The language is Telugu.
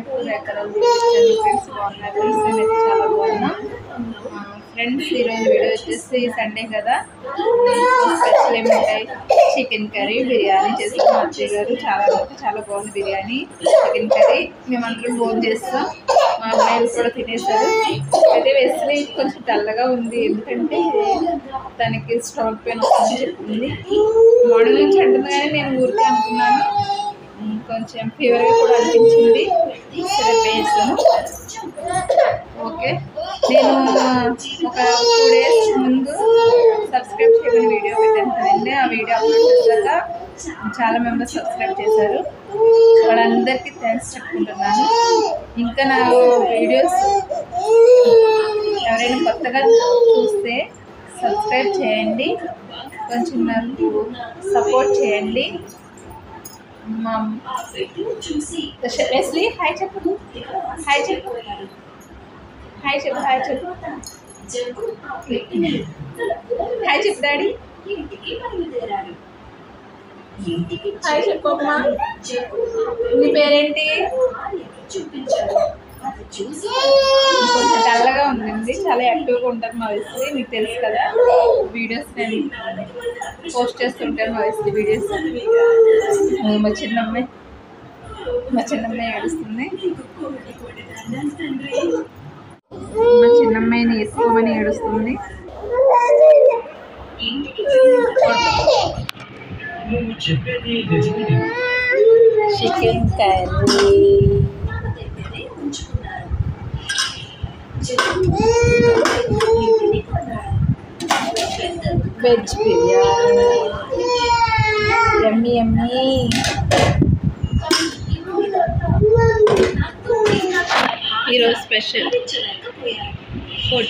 టూర్ ఎక్కడ చూపించాను ఫ్రెండ్స్. బాగున్నారు ఫ్రెండ్స్, నేనైతే చాలా బాగున్నా ఫ్రెండ్స్. ఈరోజు వీడియో వచ్చేసి సండే కదా, స్పెషల్ ఏమి ఉంటాయి, చికెన్ కర్రీ బిర్యానీ చేస్తాం. మా అత్తయ్య గారు చాలా బాగుంది బిర్యానీ చికెన్ కర్రీ. మేమందరం భోజనం చేస్తాం, మా అమ్మాయిలు కూడా తినేస్తారు. అయితే వెస్లీ కొంచెం డల్గా ఉంది, ఎందుకంటే తనకి స్టమక్ పెయిన్ వస్తుందని చెప్పింది. మార్నింగ్ నుంచి అంటుంది, కానీ నేను ఊరికే అనుకున్నాను. కొంచెం ఫీవర్గా కూడా అనిపించింది, సరే వేసాను. ఓకే, నేను ఒక 2 days ముందు సబ్స్క్రైబ్ చేయమని వీడియో పెట్టాను కదండి. ఆ వీడియో అప్లోడ్ చేశాక చాలా మెంబర్స్ సబ్స్క్రైబ్ చేశారు, వాళ్ళందరికీ థ్యాంక్స్ చెప్పుకుంటున్నాను. ఇంకా నా వీడియోస్ ఎవరైనా కొత్తగా చూస్తే సబ్స్క్రైబ్ చేయండి, కొంచెం నాకు సపోర్ట్ చేయండి. మా వెస్లీ హాయ్ చెప్పు, హాయ్ చెప్పు, హాయ్ చెప్పు, హాయ్ చెప్పు, హాయ్ చెప్పు డాడీ, హాయ్ చెప్పు అమ్మా. నీ పేరేంటి? కొంచెం డల్గా ఉందండి, చాలా యాక్టివ్గా ఉంటుంది మా వెస్లీ, మీకు తెలుసు కదా. వీడియోస్ నేను పోస్ట్ చేస్తుంటాను మా వెస్లీ వీడియోస్. మా చిన్నమ్మాయి ఏడుస్తుంది. మా చిన్నమ్మాయిని ఎత్తుకోమని ఏడుస్తుంది. చికెన్ కర్రీ, వెజ్ బిర్యానీ, యమ్మీ యమ్మీ. ఈరోజు స్పెషల్ ఫుడ్.